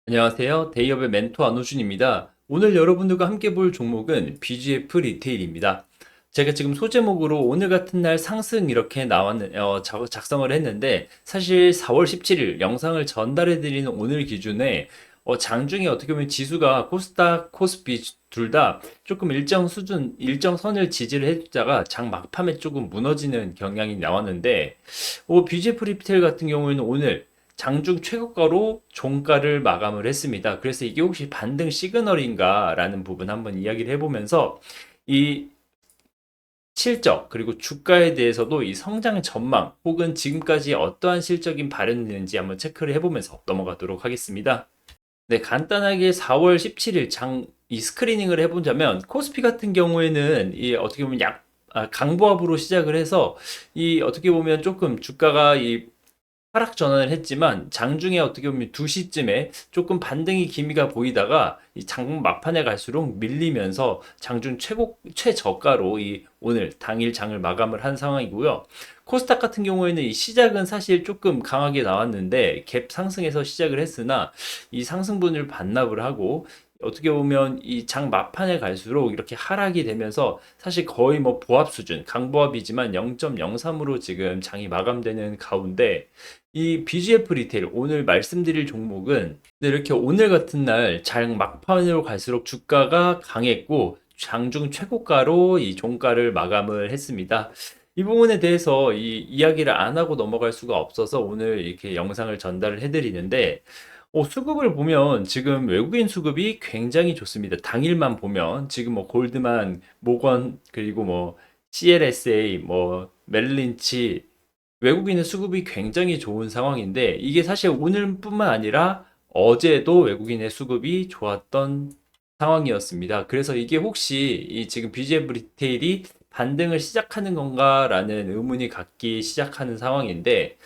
안녕하세요. 데이업의 멘토 안호준입니다. 오늘 여러분들과 함께 볼 종목은 BGF 리테일입니다. 제가 지금 소제목으로 오늘 같은 날 상승 이렇게 작성을 했는데 사실 4월 17일 영상을 전달해 드리는 오늘 기준에 장중에 어떻게 보면 지수가 코스닥, 코스피 둘 다 조금 일정 수준, 일정 선을 지지를 해주다가 장 막판에 조금 무너지는 경향이 나왔는데 BGF 리테일 같은 경우에는 오늘 장중 최고가로 종가를 마감을 했습니다. 그래서 이게 혹시 반등 시그널인가 라는 부분 한번 이야기를 해보면서 이 실적 그리고 주가에 대해서도 이 성장 전망 혹은 지금까지 어떠한 실적인 발현이 있는지 한번 체크를 해보면서 넘어가도록 하겠습니다. 네, 간단하게 4월 17일 이 스크리닝을 해보자면 코스피 같은 경우에는 이 어떻게 보면 강보합으로 시작을 해서 이 어떻게 보면 조금 주가가 이 하락 전환을 했지만 장중에 어떻게 보면 2시쯤에 조금 반등의 기미가 보이다가 이 장 막판에 갈수록 밀리면서 장중 최저가로 이 오늘 당일 장을 마감을 한 상황이고요. 코스닥 같은 경우에는 이 시작은 사실 조금 강하게 나왔는데 갭 상승에서 시작을 했으나 이 상승분을 반납을 하고 어떻게 보면 이 장 막판에 갈수록 이렇게 하락이 되면서 사실 거의 뭐 보합 수준, 강보합이지만 0.03으로 지금 장이 마감되는 가운데 이 BGF 리테일 오늘 말씀드릴 종목은 이렇게 오늘 같은 날 장 막판으로 갈수록 주가가 강했고 장중 최고가로 이 종가를 마감을 했습니다. 이 부분에 대해서 이 이야기를 안 하고 넘어갈 수가 없어서 오늘 이렇게 영상을 전달을 해드리는데 수급을 보면 지금 외국인 수급이 굉장히 좋습니다. 당일만 보면 지금 뭐 골드만, 모건 그리고 뭐 CLSA, 뭐 멜린치 외국인의 수급이 굉장히 좋은 상황인데 이게 사실 오늘뿐만 아니라 어제도 외국인의 수급이 좋았던 상황이었습니다. 그래서 이게 혹시 이 지금 BGF 리테일이 반등을 시작하는 건가라는 의문이 갖기 시작하는 상황인데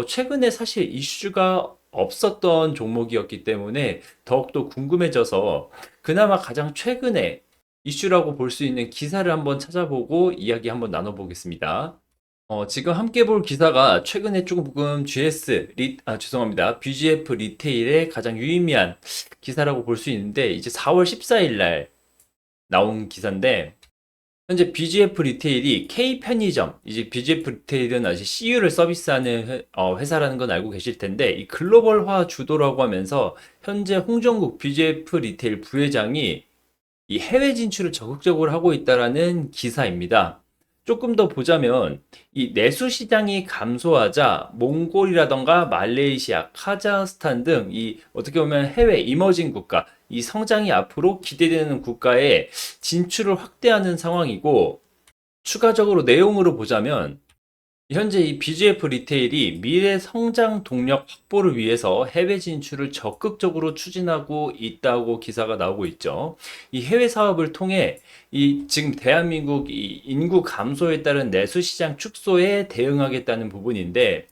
최근에 사실 이슈가 없었던 종목이었기 때문에 더욱더 궁금해져서 그나마 가장 최근에 이슈라고 볼 수 있는 기사를 한번 찾아보고 이야기 한번 나눠보겠습니다. 지금 함께 볼 기사가 최근에 조금 죄송합니다. BGF 리테일의 가장 유의미한 기사라고 볼 수 있는데, 이제 4월 14일 날 나온 기사인데, 현재 BGF 리테일이 K 편의점, 이제 BGF 리테일은 아직 CU를 서비스하는 회사라는 건 알고 계실 텐데, 이 글로벌화 주도라고 하면서, 현재 홍정국 BGF 리테일 부회장이 이 해외 진출을 적극적으로 하고 있다라는 기사입니다. 조금 더 보자면 이 내수 시장이 감소하자 몽골이라던가 말레이시아, 카자흐스탄 등 이 어떻게 보면 해외 이머징 국가, 이 성장이 앞으로 기대되는 국가에 진출을 확대하는 상황이고 추가적으로 내용으로 보자면 현재 이 BGF 리테일이 미래 성장 동력 확보를 위해서 해외 진출을 적극적으로 추진하고 있다고 기사가 나오고 있죠. 이 해외 사업을 통해 이 지금 대한민국 이 인구 감소에 따른 내수 시장 축소에 대응하겠다는 부분인데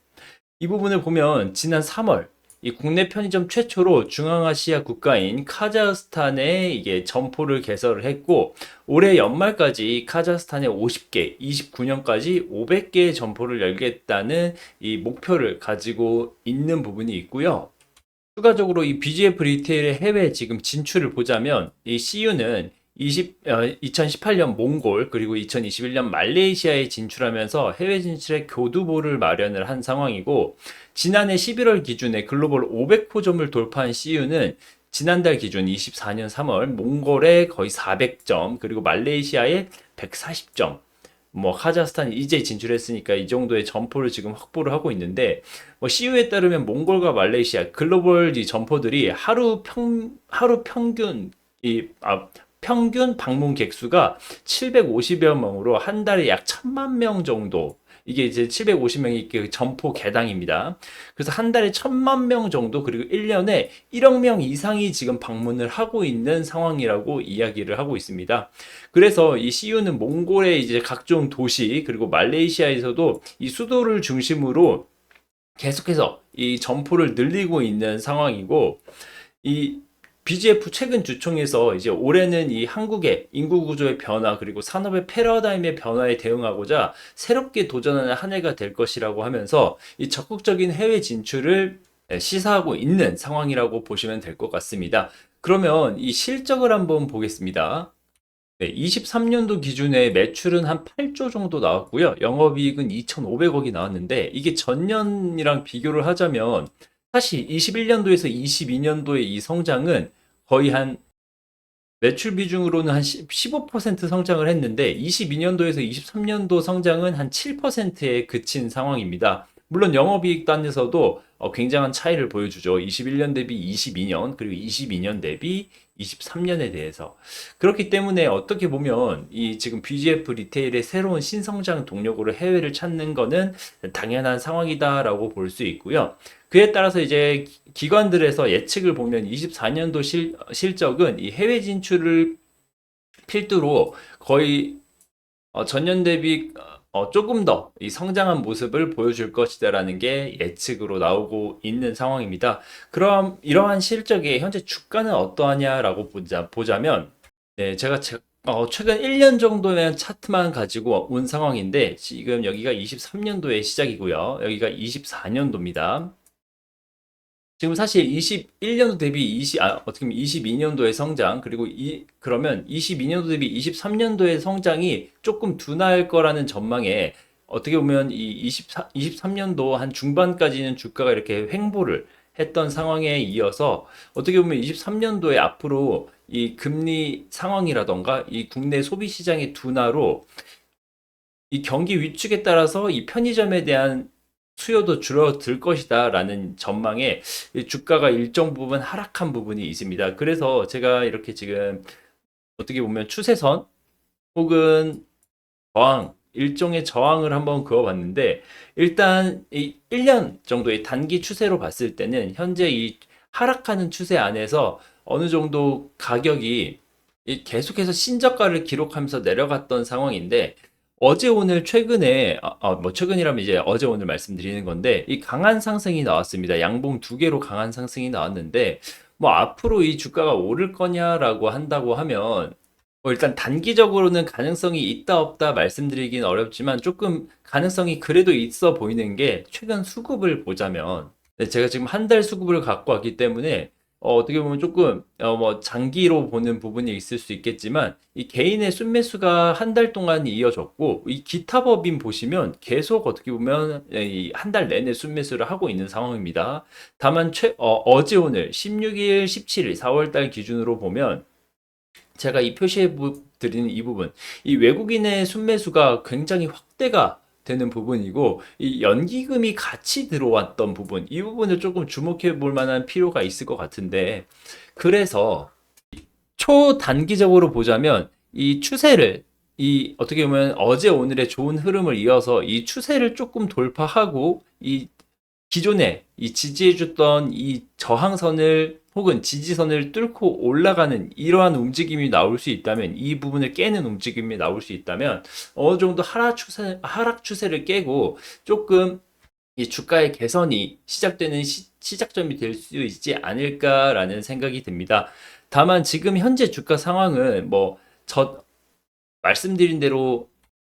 이 부분을 보면 지난 3월 이 국내 편의점 최초로 중앙아시아 국가인 카자흐스탄에 이게 점포를 개설을 했고 올해 연말까지 카자흐스탄에 50개, 29년까지 500개의 점포를 열겠다는 이 목표를 가지고 있는 부분이 있고요. 추가적으로 이 BGF 리테일의 해외 지금 진출을 보자면 이 CU는 2018년 몽골 그리고 2021년 말레이시아에 진출하면서 해외 진출의 교두보를 마련을 한 상황이고 지난해 11월 기준에 글로벌 500호점을 돌파한 CU는 지난달 기준 24년 3월 몽골에 거의 400점 그리고 말레이시아에 140점 뭐 카자흐스탄이 이제 진출했으니까 이 정도의 점포를 지금 확보를 하고 있는데 뭐 CU에 따르면 몽골과 말레이시아 글로벌 이 점포들이 하루 평균 평균 방문 객수가 750여 명으로 한 달에 약 1000만 명 정도 이게 이제 750명이 그 점포 개당입니다. 그래서 한 달에 1000만 명 정도 그리고 1년에 1억 명 이상이 지금 방문을 하고 있는 상황이라고 이야기를 하고 있습니다. 그래서 이 CU는 몽골의 이제 각종 도시 그리고 말레이시아에서도 이 수도를 중심으로 계속해서 이 점포를 늘리고 있는 상황이고 이 BGF 최근 주총에서 이제 올해는 이 한국의 인구 구조의 변화 그리고 산업의 패러다임의 변화에 대응하고자 새롭게 도전하는 한 해가 될 것이라고 하면서 이 적극적인 해외 진출을 시사하고 있는 상황이라고 보시면 될 것 같습니다. 그러면 이 실적을 한번 보겠습니다. 네, 23년도 기준에 매출은 한 8조 정도 나왔고요. 영업이익은 2,500억이 나왔는데 이게 전년이랑 비교를 하자면 사실 21년도에서 22년도의 이 성장은 거의 한 매출 비중으로는 한 15% 성장을 했는데 22년도에서 23년도 성장은 한 7%에 그친 상황입니다. 물론 영업이익 단에서도 굉장한 차이를 보여주죠. 21년 대비 22년, 그리고 22년 대비 23년에 대해서. 그렇기 때문에 어떻게 보면 이 지금 BGF 리테일의 새로운 신성장 동력으로 해외를 찾는 거는 당연한 상황이다라고 볼 수 있고요. 그에 따라서 이제 기관들에서 예측을 보면 24년도 실적은 이 해외 진출을 필두로 거의 전년 대비 조금 더 이 성장한 모습을 보여줄 것이다라는 게 예측으로 나오고 있는 상황입니다. 그럼 이러한 실적의 현재 주가는 어떠하냐라고 보자면, 네, 제가 최근 1년 정도의 차트만 가지고 온 상황인데, 지금 여기가 23년도의 시작이고요. 여기가 24년도입니다. 지금 사실 21년도 대비 어떻게 보면 22년도의 성장, 그리고 그러면 22년도 대비 23년도의 성장이 조금 둔할 거라는 전망에 어떻게 보면 이 23년도 한 중반까지는 주가가 이렇게 횡보를 했던 상황에 이어서 어떻게 보면 23년도에 앞으로 이 금리 상황이라던가 이 국내 소비 시장의 둔화로 이 경기 위축에 따라서 이 편의점에 대한 수요도 줄어들 것이다라는 전망에 이 주가가 일정 부분 하락한 부분이 있습니다. 그래서 제가 이렇게 지금 어떻게 보면 추세선 혹은 저항, 일종의 저항을 한번 그어봤는데 일단 이 1년 정도의 단기 추세로 봤을 때는 현재 이 하락하는 추세 안에서 어느 정도 가격이 계속해서 신저가를 기록하면서 내려갔던 상황인데 어제 오늘 최근에 뭐 최근이라면 이제 어제 오늘 말씀드리는 건데 이 강한 상승이 나왔습니다. 양봉 두 개로 강한 상승이 나왔는데 뭐 앞으로 이 주가가 오를 거냐라고 한다고 하면 일단 단기적으로는 가능성이 있다 없다 말씀드리긴 어렵지만 조금 가능성이 그래도 있어 보이는 게 최근 수급을 보자면 네, 제가 지금 한 달 수급을 갖고 왔기 때문에 떻게 보면 조금 뭐 장기로 보는 부분이 있을 수 있겠지만 이 개인의 순매수가 한 달 동안 이어졌고 이 기타 법인 보시면 계속 어떻게 보면 한 달 내내 순매수를 하고 있는 상황입니다. 다만 어제 오늘 16일, 17일, 4월 달 기준으로 보면 제가 이 표시해 드리는 이 부분, 이 외국인의 순매수가 굉장히 확대가 되는 부분이고, 이 연기금이 같이 들어왔던 부분, 이 부분을 조금 주목해 볼 만한 필요가 있을 것 같은데, 그래서 초단기적으로 보자면 이 추세를 이 어떻게 보면 어제 오늘의 좋은 흐름을 이어서 이 추세를 조금 돌파하고 이 기존에 이 지지해줬던 이 저항선을 혹은 지지선을 뚫고 올라가는 이러한 움직임이 나올 수 있다면 이 부분을 깨는 움직임이 나올 수 있다면 어느 정도 하락 추세를 깨고 조금 이 주가의 개선이 시작되는 시작점이 될 수 있지 않을까라는 생각이 듭니다. 다만 지금 현재 주가 상황은 말씀드린 대로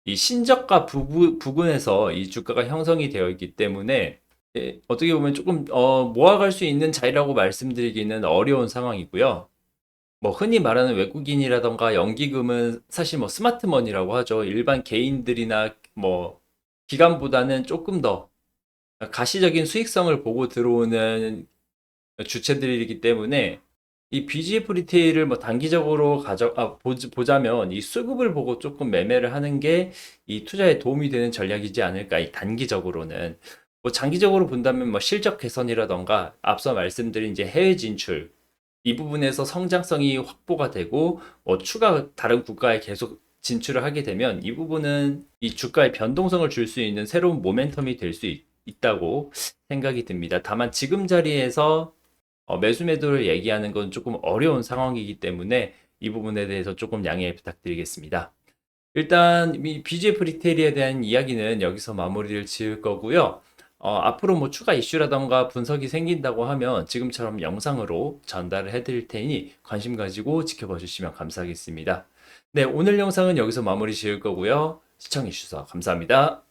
이 신저가 부근에서 이 주가가 형성이 되어 있기 때문에 어떻게 보면 조금 모아갈 수 있는 자리라고 말씀드리기는 어려운 상황이고요. 뭐 흔히 말하는 외국인이라던가 연기금은 사실 뭐 스마트머니라고 하죠. 일반 개인들이나 뭐 기관보다는 조금 더 가시적인 수익성을 보고 들어오는 주체들이기 때문에 이 BGF 리테일을 뭐 단기적으로 보자면 이 수급을 보고 조금 매매를 하는 게 이 투자에 도움이 되는 전략이지 않을까, 이 단기적으로는. 뭐 장기적으로 본다면 뭐 실적 개선이라던가 앞서 말씀드린 이제 해외 진출 이 부분에서 성장성이 확보가 되고 뭐 추가 다른 국가에 계속 진출을 하게 되면 이 부분은 이 주가의 변동성을 줄 수 있는 새로운 모멘텀이 될 수 있다고 생각이 듭니다. 다만 지금 자리에서 매수 매도를 얘기하는 건 조금 어려운 상황이기 때문에 이 부분에 대해서 조금 양해 부탁드리겠습니다. 일단 이 BGF 리테일에 대한 이야기는 여기서 마무리를 지을 거고요. 앞으로 뭐 추가 이슈라던가 분석이 생긴다고 하면 지금처럼 영상으로 전달을 해드릴 테니 관심 가지고 지켜봐 주시면 감사하겠습니다. 네, 오늘 영상은 여기서 마무리 지을 거고요. 시청해 주셔서 감사합니다.